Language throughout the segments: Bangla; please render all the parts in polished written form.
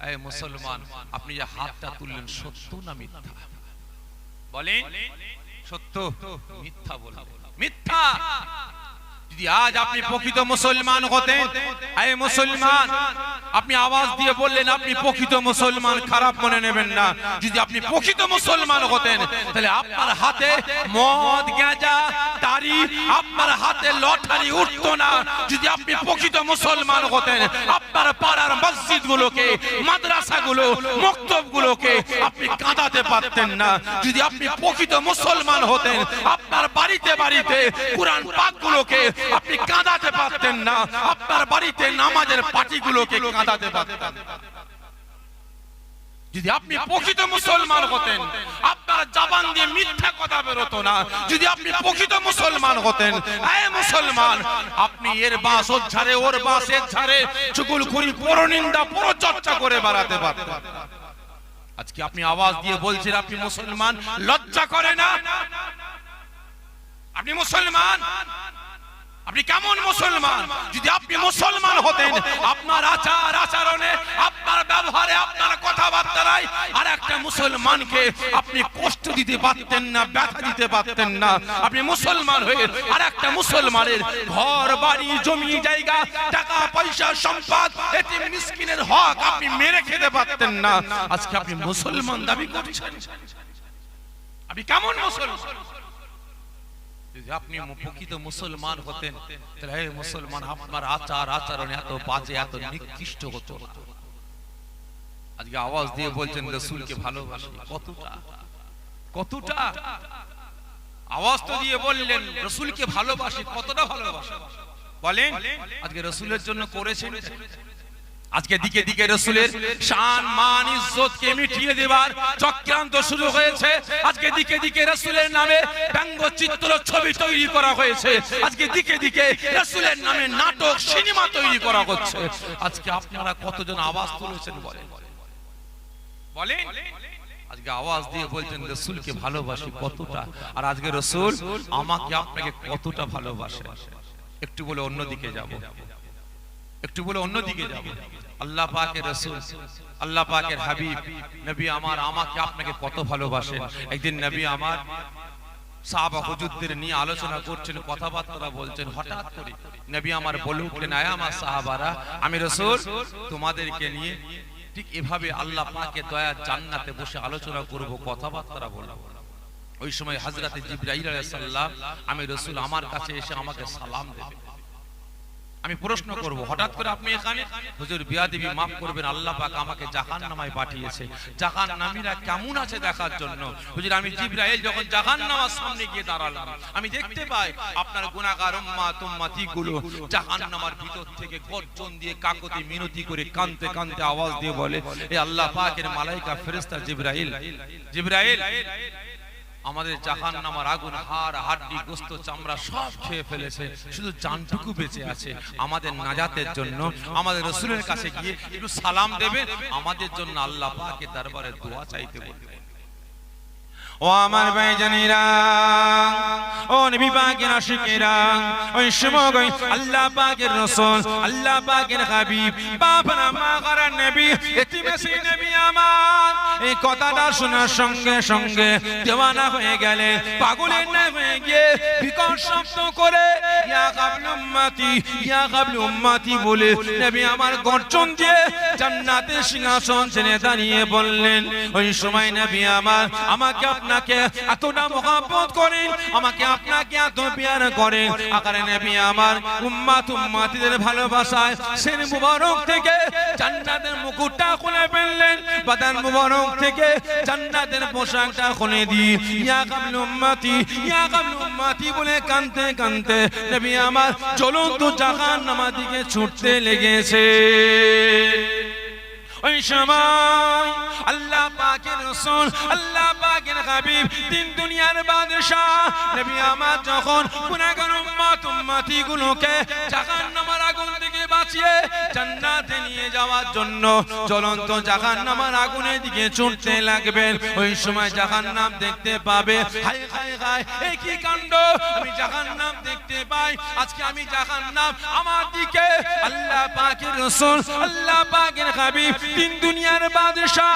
এই মুসলমান, আপনি যে হাতটা তুললেন সত্য না মিথ্যা বলেন? সত্য? মিথ্যা বলবেন? মিথ্যা। যদি আজ আপনি প্রকৃত মুসলমান হতেন, এই মুসলমান, আপনি আওয়াজ দিয়ে বললেন আপনি প্রকৃত মুসলমান, খারাপ মনে নেবেন না। যদি আপনি প্রকৃত মুসলমান হতেন তাহলে আপনার হাতে মদ, গাঁজা, তারি, আপনার হাতে লটারি উঠতো না। যদি আপনি প্রকৃত মুসলমান হতেন, আপনার পাড়ার মসজিদগুলোকে, মাদ্রাসাগুলো, মক্তবগুলোকে আপনি কাঁদাতে পারতেন না। যদি আপনি প্রকৃত মুসলমান হতেন, আপনার বাড়িতে বাড়িতে কুরআন পাকগুলোকে আপনি কাঁদাতে পারতেন না। আপনার বাড়িতে নামাজের পাটিগুলোকে কাঁদাতে পারতেন। যদি আপনি প্রকৃত মুসলমান হতেন, আপনার জবান দিয়ে মিথ্যা কথা বেরোতো না। যদি আপনি প্রকৃত মুসলমান হতেন, এই মুসলমান, আপনি এর বাস ওর ঝাড়ে, ওর বাস এর ঝাড়ে চুগলখড়ি, পরনিন্দা, পরচর্চা করে বেড়াতে পারতেন। আজকে আপনি আওয়াজ দিয়ে বলছেন আপনি মুসলমান, লজ্জা করে না? আপনি মুসলমান, আপনি কেমন মুসলমান? যদি আপনি মুসলমান হতেন, আপনার আচার আচরণে, আপনার ব্যবহারে, আপনার কথাবার্তায় আর একটা মুসলমানকে আপনি কষ্ট দিতে পারতেন না, ব্যথা দিতে পারতেন না। আপনি মুসলমান হয়ে আর একটা মুসলমানের ঘর বাড়ি, জমি জায়গা, টাকা পয়সা, সম্পদ, এতিম মিসকিনের হক আপনি মেরে খেতে পারতেন না। আজকে আপনি মুসলমান দাবি করছেন, আপনি কেমন মুসলমান? যদি আপনি প্রকৃত মুসলমান হতেন তাহলে হে মুসলমান, আপনার আচার আচরণ এত বাজে, এত নিকৃষ্ট হতো। আজকে আওয়াজ দিয়ে বলছেন রাসূলকে ভালোবাসি। কতটা কতটা আওয়াজ তো দিয়ে বললেন রাসূলকে ভালোবাসি, কতটা ভালোবাসি বলেন? আজকে রাসূলের জন্য করেছেন। আজকে দিকে দিকে রাসূলের শান, মান, ইজ্জতকে মিটিয়ে দেবার চক্রান্ত শুরু হয়েছে। আজকে দিকে দিকে রাসূলের নামে ব্যঙ্গচিত্র, ছবি তৈরি করা হয়েছে। আজকে দিকে দিকে রাসূলের নামে নাটক, সিনেমা তৈরি করা হচ্ছে। আজকে আপনারা কতজন আওয়াজ তুলেছেন বলেন? বলেন? আজকে আওয়াজ দিয়ে বলছেন রাসূলকে ভালোবাসি। কতটা? আর আজকে রাসূল আমাকে আপনাকে কতটা ভালোবাসে? একটু বলে অন্যদিকে যাব, একটু বলে অন্যদিকে যাব। আল্লাহ পাকের রাসূল, আল্লাহ পাকের হাবিব নবী আমার আমাকে আপনাকে কত ভালোবাসেন। একদিন নবী আমার সাহাবা হুজুরদের নিয়ে আলোচনা করছেন, কথাবার্তা বলছেন। হঠাৎ করে নবী আমার বলে উঠলেন, আয় আমার সাহাবারা, আমি রাসূল তোমাদেরকে নিয়ে ঠিক এভাবে আল্লাহ পাকের দয়া জান্নাতে বসে আলোচনা করব, কথাবার্তা বলবো। ওই সময় হযরত জিবরাইল আলাইহিস সালাম, আমি রাসূল, আমার কাছে এসে আমাকে সালাম দেবে। আমি প্রশ্ন করব, হঠাৎ করে আপনি এখানে? হুজুর বিয়াদবি মাফ করবেন, আল্লাহ পাক আমাকে জাহান্নামায় পাঠিয়েছে, জাহান্নামীরা কেমন আছে দেখার জন্য। হুজুর আমি জিবরাইল যখন জাহান্নামের সামনে গিয়ে দাঁড়ালাম, আমি দেখতে পাই আপনার গুনাহগার উম্মত উম্মতিগুলো জাহান্নামের ভিতর থেকে গর্জন দিয়ে, কাকতি মিনতি করে, কাঁদতে কাঁদতে আওয়াজ দিয়ে বলে, এ আল্লাহ পাকের মালাইকা ফেরেশতা জিবরাইল, জিবরাইল, আমাদের জাহান্নামের আগুন হাড় হাড্ডি গোশত চামড়া সব খেয়ে ফেলেছে, শুধু জানটুকু বেঁচে আছে। আমাদের নাজাতের জন্য আমাদের রাসূলের কাছে গিয়ে একটু সালাম দেবে, আমাদের জন্য আল্লাহ পাকের দরবারে দোয়া চাইতে বলবে। ও আমার ভাইজানেরা, ও নবী পাকের আশিকেরা, ওই সময় আল্লাহ পাকের রাসূল, আল্লাহ পাকের হাবিব, বাবা মা করার নবী, এতিমেসি নবী আমার এই কথাটা শোনার সঙ্গে সঙ্গে দেওয়ানা হয়ে গেলেন, পাগলের না হয়ে গিয়ে বিকট শব্দ করে ইয়া কাবল উম্মতি, ইয়া কাবল উম্মতি বলে নবী আমার গর্জন দিয়ে জান্নাতের সিংহাসন ছেড়ে দাঁড়িয়ে বললেন। ওই সময় নবী আমার আমাকে আপনাকে এতটা মহব্বত করেন, আমাকে আপনাকে এত প্যার করেন। আকারে নবী আমার উম্মত উম্মতিদের ভালোবাসায় সেন মুবারক থেকে জান্নাতের মুকুটটা খুলে ফেললেন, বাদান মুবারক থেকে জান্নাতের পোশাকটা খুলে দিয়ে ইয়া কাবল উম্মতি, ইয়া কাবল উম্মতি বলে কাঁদতে কাঁদতে নবী আমার জ্বলন্ত জাহান্নামের দিকে ছুটতে লেগেছে। ওই সময় আল্লাহ পাকের রাসূল, আল্লাহ পাকের হাবিব, তিন দুনিয়ার বাদশা নবী আমার যখন গুনাহগার উম্মত উম্মতি গুলোকে জাহান্নামের আগুন থেকে বাঁচিয়ে জান্নাতে নিয়ে যাওয়ার জন্য জ্বলন্ত জাহান্নামের আগুনের দিকে ছুটতে লাগবেন। ওই সময় জাহান্নাম দেখতে পাবে, হায় হায় হায় এই কি কাণ্ড, আমি জাহান্নাম দেখতে পাই, আজকে আমি জাহান্নাম আমার দিকে। আল্লাহ পাকের রাসূল, আল্লাহ পাকের হাবিব, তিন দুনিয়ার বাদশা,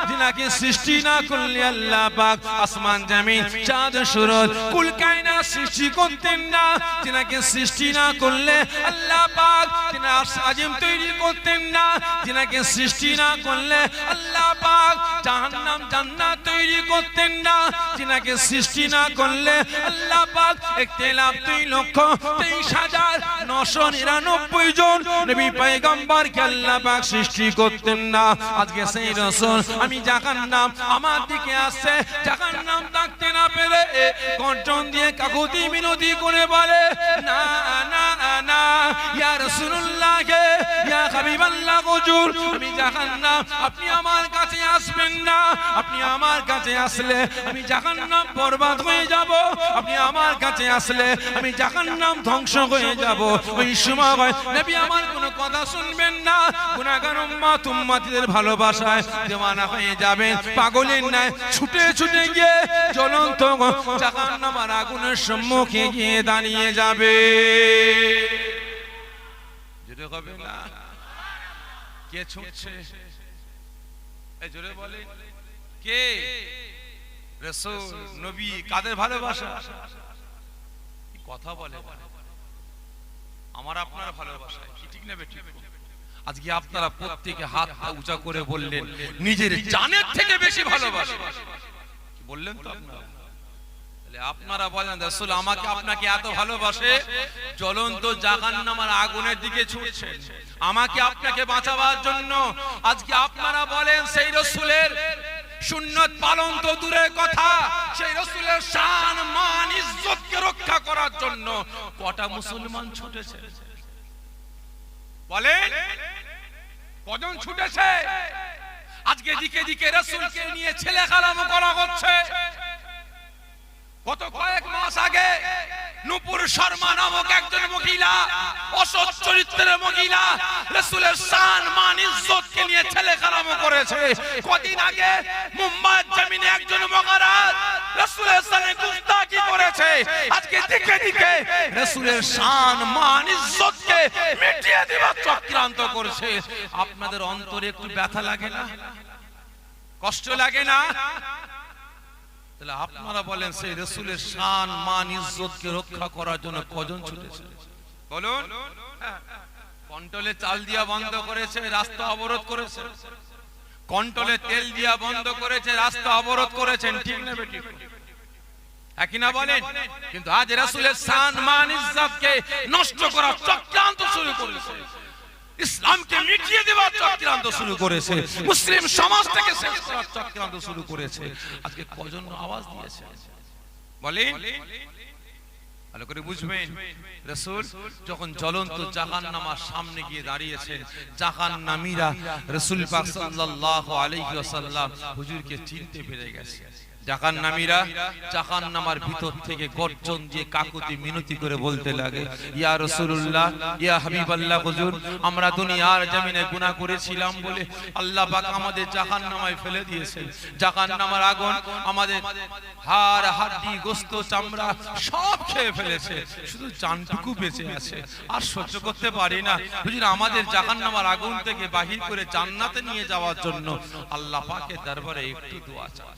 যিনাকে সৃষ্টি না করলে আল্লাহ পাক আসমান জমিন চাঁদ সূরজ কুল কায়নাত সৃষ্টি করতেন না, যিনাকে সৃষ্টি না করলে আল্লাহ পাক তিনি আরশ আজিম তৈরি করতেন না, যিনাকে সৃষ্টি না করলে আল্লাহ পাক জাহান্নাম জান্নাত তৈরি করতেন না, যিনাকে সৃষ্টি না করলে আল্লাহ পাক 1,23,999 জন নবী পয়গম্বরকে আল্লাহ পাক সৃষ্টি করতেন না। আজকে সেই রাসূল আমি জাহান্নাম আমার দিকে আসছে, জাহান্নাম ডাকতে না পেরে গর্জন দিয়ে কাকুতি মিনতি করে বলে, না না না ইয়া রাসূলুল্লাহ, ইয়া হাবিবাল্লাহ হুজুর, আমি জাহান্নাম, আপনি আমার কাছে আসবেন না, আপনি আমার কাছে আসলে আমি জাহান্নাম বরবাদ হয়ে যাব, আপনি আমার কাছে আসলে আমি জাহান্নাম ধ্বংস হয়ে যাব। ওই সময় নবী আমার কোনো কথা শুনবেন না, গুনাহগার উম্মত উম্মতিদের ভালোবাসায় দেওয়ানা হয়ে যাবেন, পাগলের ন্যায় ছুটে ছুটে গিয়ে জ্বলন্ত জাহান্নামের আগুনের সম্মুখে গিয়ে দাঁড়িয়ে যাবে। জোরে হবে না? কে ছুটছে? এই জোরে বলে কে? রাসূল নবী কাদের ভালোবাসা? কথা বলে আমার আপনার ভালোবাসা কি ঠিক না বেঠিক? আজকে আপনারা প্রত্যেকে হাত উঁচা করে বললেন নিজের জানের থেকে বেশি ভালোবাসা, বললেন তো আপনারা? তাহলে আপনারা বলেন রাসূল আমাকে আপনাকে এত ভালোবাসে, জ্বলন্ত জাহান্নামের আগুনের দিকে ছুটছেন আমাকে আপনাকে বাঁচাবার জন্য। আজকে আপনারা বলেন সেই রাসূলের সুন্নাত পালন তো দূরের কথা, সেই রাসূলের শান মান ইজ্জতকে রক্ষা করার জন্য কটা মুসলমান ছুটেছে? বলেন কজন ছুটেছে? আজকে দিকে দিকে রাসূলকে নিয়ে ছেলে খেলামো করা হচ্ছে। গত কয়েক মাস আগে নূপুর শর্মা নামক একজন মহিলা, অসৎ চরিত্রের মহিলা, রাসূলের শান মান ইজ্জতকে নিয়ে ছেলে খেলামো করেছে। কদিন আগে মুম্বাইয়ের জমিনে একজন মহারাজ রাসূলের শানে গুস্তাখি করেছে। আজকে দিকে দিকে রাসূলের শান মান ইজ্জতকে মিটিয়ে দেওয়ার চক্রান্ত করছে। আপনাদের অন্তরে একটু ব্যথা লাগে না? কষ্ট লাগে না? তাহলে আপনারা বলেন সেই রাসূলের শান মান ইজ্জতকে রক্ষা করার জন্য কজন ছুটেছে বলুন? কন্ট্রোলে চাল দিয়া বন্ধ করেছে, রাস্তা অবরোধ করেছে, কন্ট্রোলে তেল দিয়া বন্ধ করেছে, রাস্তা অবরোধ করেছেন, ঠিক না বেঠিক? একই না বলেন? কিন্তু আজ রাসূলের শান মান ইজ্জতকে নষ্ট করার চক্রান্ত শুরু করেছে, ইসলামকে মিটিয়ে দেওয়ার চক্রান্ত শুরু করেছে, মুসলিম সমাজটাকে শেষ করার চক্রান্ত শুরু করেছে। আজকে কজন আওয়াজ দিয়েছে বলেন? ভালো করে বুঝবেন, রাসূল যখন জ্বলন্ত জাহান্নামের সামনে গিয়ে দাঁড়িয়েছেন, জাহান্নামীরা রাসূল পাক সাল্লাল্লাহু আলাইহি ওয়াসাল্লাম হুজুরকে চিনতে পেরে গেছে। জাহান্নামীরা জাহান্নামের ভিতর থেকে গর্জন দিয়ে কাকুতি মিনতি করে বলতে লাগে, ইয়া রাসূলুল্লাহ, ইয়া হাবিবাল্লাহ হুজুর, আমরা দুনিয়ার জমিনে গুনাহ করেছিলাম বলে আল্লাহ পাক আমাদের জাহান্নামে ফেলে দিয়েছেন। জাহান্নামের আগুন আমাদের হাড় হাড্ডি গোশত চামড়া সব খেয়ে ফেলেছে, শুধু জানটুকু বেঁচে আছে, আর সহ্য করতে পারি না হুজুর, আমাদের জাহান্নামের আগুন থেকে বাহির করে জান্নাতে নিয়ে যাওয়ার জন্য আল্লাহ পাকের দরবারে একটু দোয়া চাই,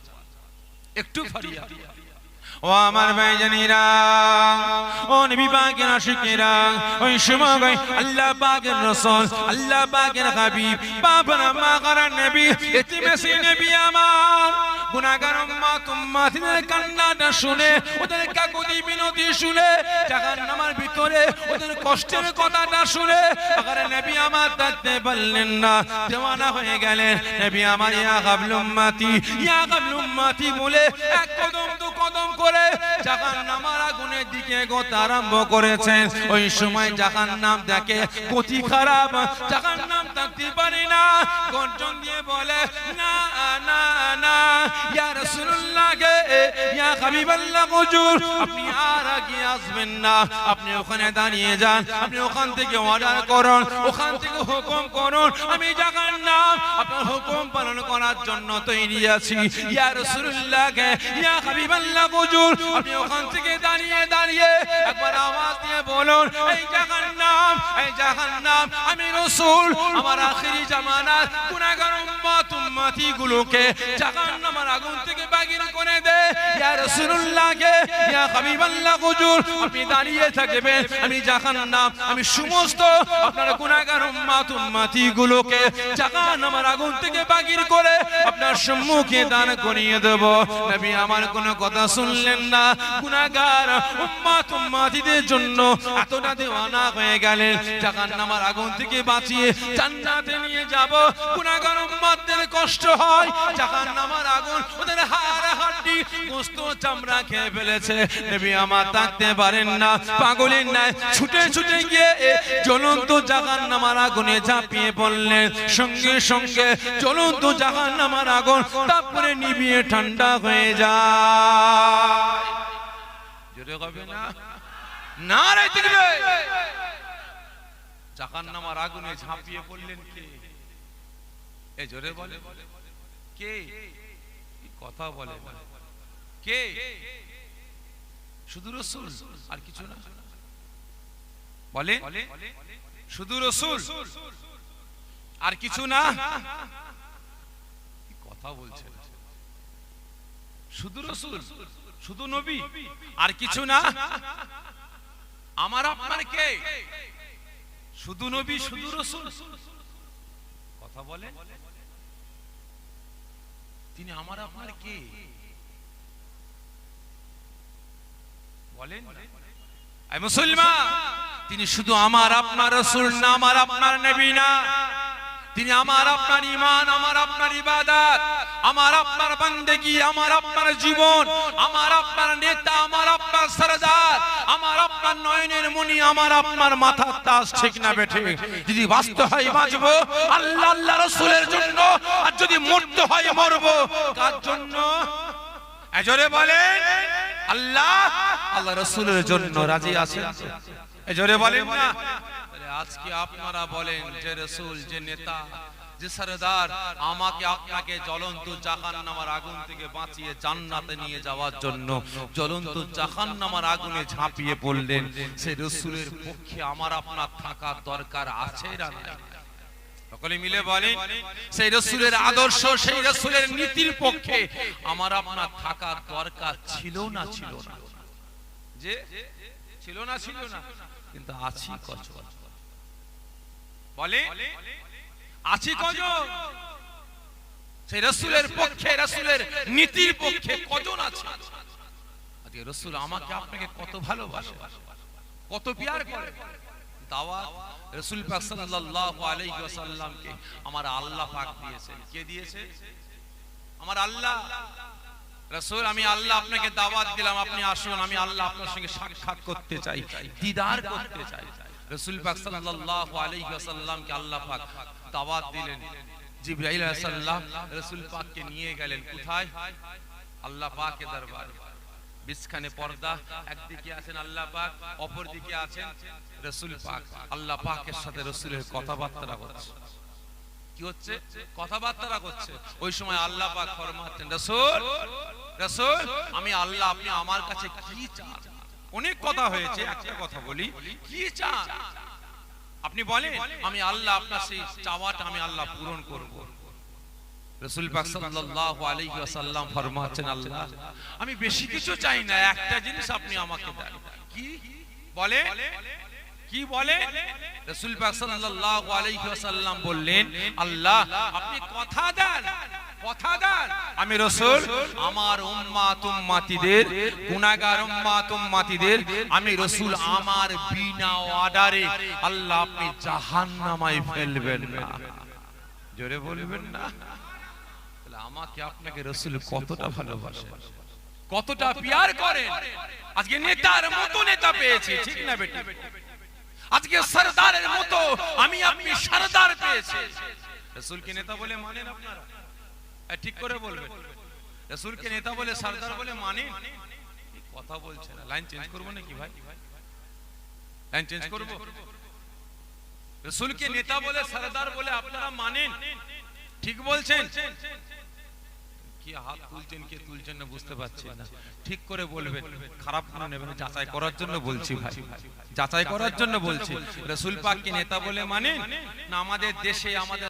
একটু ফরিয়াদ। ও আমার ভাইজানেরা, ও নবী পাকের আশিকেরা, ওই সময় আল্লাহ পাকের রাসূল, আল্লাহ পাকের হাবিব, বাবা মা করার নবী, এতিমেসি নবী আমার গুনাহগার উম্মত উম্মতিদের কান্নাটা শুনে, ওদের কাকুতি মিনতি শুনে, জাহান্নামের ভিতরে ওদের কষ্টের কথাটা শুনে আবার নবী আমার থাকতে পারলেন না, দেওয়ানা হয়ে গেলেন। নবী আমার ইয়া গাবলুল উম্মতি, ইয়া গাবলুল উম্মতি বলে এক কদম দু কদম করে জাহান্নামের আগুনের দিকে এগোতে আরম্ভ করেছেন। ওই সময় জাহান্নাম দেখে গতি খারাপ, জাহান্নাম থাকতে পারে না, গর্জন দিয়ে বলে, না না না ইয়া রাসূলুল্লাহ গে ইয়া হাবিবাল্লাহ হুজুর আপনি আর আগে আসবেন না, আপনি ওখানে দাঁড়িয়ে যান, আপনি ওখান থেকে অর্ডার করুন, ওখান থেকে হুকুম করুন, আমি জাহান্নাম আপনার হুকুম পালন করার জন্য তৈরি আছি। ইয়া রাসূলুল্লাহ গে ইয়া হাবিবাল্লাহ হুজুর আপনি ওখান থেকে দাঁড়িয়ে দাঁড়িয়ে একবার আওয়াজ দিয়ে বলুন, এই জাহান্নাম, এই জাহান্নাম, আমি রাসূল আমার আখিরি জামানার গুনাহগার উম্মত উম্মতি গুলোকে জাহান্নামের আগুন থেকে বাগির করে দে। ইয়া রাসূলুল্লাহ গে ইয়া হাবিবাল্লাহ হুজুর আপনি দাঁড়িয়ে থাকবেন, আমি জাহান্নাম, আমি সমস্ত আপনার গুনাহগার উম্মত উম্মতি গুলোকে জাহান্নামের আগুন থেকে বাগির করে আপনার সম্মুখে দাঁড় করিয়ে দেব। নবী আমার কোনো কথা শুনলেন না, গুনাহগার উম্মত উম্মতিদের জন্য এতটা দেওয়ানা হয়ে গেলেন, জাহান্নামের আগুন থেকে বাঁচিয়ে জান্নাতে নিয়ে যাব। গুনাহগার উম্মতদের কষ্ট হয়, জাহান্নামের আগুন ওদের হাড় হাড্ডি গোশত চামড়া খেয়ে ফেলেছে। নবী আমার থাকতে পারেন না, পাগলের ন্যায় ছুটে ছুটে গিয়ে জ্বলন্ত জাহান্নামের আগুনে ঝাঁপিয়ে পড়লেন। সঙ্গে সঙ্গে জ্বলন্ত জাহান্নামের আগুন তারপরে নিভিয়ে ঠান্ডা হয়ে যায়। জোরে হবে না? নারে তাকবীর। জাহান্নামের আগুনে ঝাঁপিয়ে পড়লেন কে? এই জোরে বলে কে? কথা বলে কে? শুধু রাসূল আর কিছু না? বলেন শুধু রাসূল আর কিছু না? কথা বলছে শুধু রাসূল, শুধু নবী আর কিছু না? আমার আপনার কে? শুধু নবী, শুধু রাসূল। কথা বলে তিনি আমার আপনার কে? বলেন এই মুসলমান, তিনি শুধু আমার আপনার রাসূল না, আমার আপনার নবী না, তিনি আমার আপনার ঈমান, আমার আপনার ইবাদত, আমার আপনার বান্দেগী, আমার আপনার জীবন, আমার আপনার নেতা, আমার আপনার সরদার, আমার আপনার নয়নের মণি, আমার আপনার মাথার তাজ। ঠিক না বেঠে? যদি বাঁচতে হয় বাঁচবো আল্লাহ আল্লাহ রাসূলের জন্য, আর যদি মরতে হয় মরবো কার জন্য? এজরে বলেন আল্লাহ আল্লাহ রাসূলের জন্য রাজি আছেন? এজরে বলেন না? আজকে আপনারা বলেন যে রাসূল, যে নেতা, যে সরদার আমাকে আপনাকে জ্বলন্ত জাহান্নামের আগুন থেকে বাঁচিয়ে জান্নাতে নিয়ে যাওয়ার জন্য জ্বলন্ত জাহান্নামের আগুনে ঝাঁপিয়ে পড়লেন, সেই রাসূলের পক্ষে আমার আপনার থাকার দরকার আছে না? সকলে মিলে বলেন সেই রাসূলের আদর্শ, সেই রাসূলের নীতির পক্ষে আমার আপনার থাকার দরকার ছিল না? ছিল না? যে ছিল না? ছিল না? কিন্তু আছি কজন? বলে আছি কজন? সেই রাসূলের পক্ষে, রাসূলের নীতির পক্ষে কজন আছে? আজকে রাসূল আমাকে আপনাকে কত ভালোবাসে, কত প্যার করে। দাওয়াত রাসূল পাক সাল্লাল্লাহু আলাইহি ওয়াসাল্লামকে আমার আল্লাহ পাক দিয়েছেন। কে দিয়েছে? আমার আল্লাহ। রাসূল, আমি আল্লাহ আপনাকে দাওয়াত দিলাম, আপনি আসুন, আমি আল্লাহ আপনার সঙ্গে সাক্ষাৎ করতে চাই, দিদার করতে চাই। রাসূল পাক সাল্লাল্লাহু আলাইহি ওয়াসাল্লামকে আল্লাহ পাক দাওয়াত দিলেন। জিবরাইল আলাইহিস সালাম রাসূল পাককে নিয়ে গেলেন কোথায়? আল্লাহ পাকের দরবারে। বিছখানে পর্দা, একদিকে আছেন আল্লাহ পাক, অপর দিকে আছেন রাসূল পাক। আল্লাহ পাকের সাথে রাসূলের কথাবার্তা হচ্ছে। কি হচ্ছে? কথাবার্তা করছে। ওই সময় আল্লাহ পাক ফরমাচ্ছেন, রাসূল, রাসূল, আমি আল্লাহ, আপনি আমার কাছে কি চান? অনেক কথা হয়েছে, একটা কথা বলি, কি চান আপনি বলেন, আমি আল্লাহ আপনার সেই চাওয়াটা আমি আল্লাহ পূরণ করব। রাসূল পাক সাল্লাল্লাহু আলাইহি ওয়াসাল্লাম ফরমাচ্ছেন, আল্লাহ, আমি বেশি কিছু চাই না, একটা জিনিস আপনি আমাকে দেন। কি বলে? কি বলে? রাসূল পাক সাল্লাল্লাহু আলাইহি ওয়াসাল্লাম বললেন, আল্লাহ আপনি কথা দেন, কথা দেন, আমি রাসূল আমার উম্মত উম্মতিদের, গুনাহগার উম্মত উম্মতিদের আমি রাসূল আমার বিনা অর্ডারে আল্লাহ আপনি জাহান্নামে ফেলবেন না। জোরে বলবেন না? তাহলে আমাকে আপনাকে রাসূল কতটা ভালোবাসে, কতটা প্যার করেন। আজকে নেতার মতো নেতা পেয়েছি, ঠিক না বেটা? আজকে সরদারের মতো আমি আপনি সরদার পেয়েছি। রাসূলকে নেতা বলে মানেন আপনারা? ঠিক করে বলবেন। রাসূলকে নেতা বলে সরদার বলে মানেন? কথা বলছে না। লাইন চেঞ্জ করবো নাকি ভাই? লাইন চেঞ্জ করবো? রাসূলকে নেতা বলে সরদার বলে আপনারা মানেন? ঠিক বলছেন? কি হাত তুলছেন কে তুলছেন না বুঝতে পারছি না। ঠিক করে বলবেন, খারাপ করে নেবেন। যাচাই করার জন্য বলছি ভাই, যাচাই করার জন্য বলছি। রাসূল পাককে নেতা বলে মানেন না আমাদের দেশে আমাদের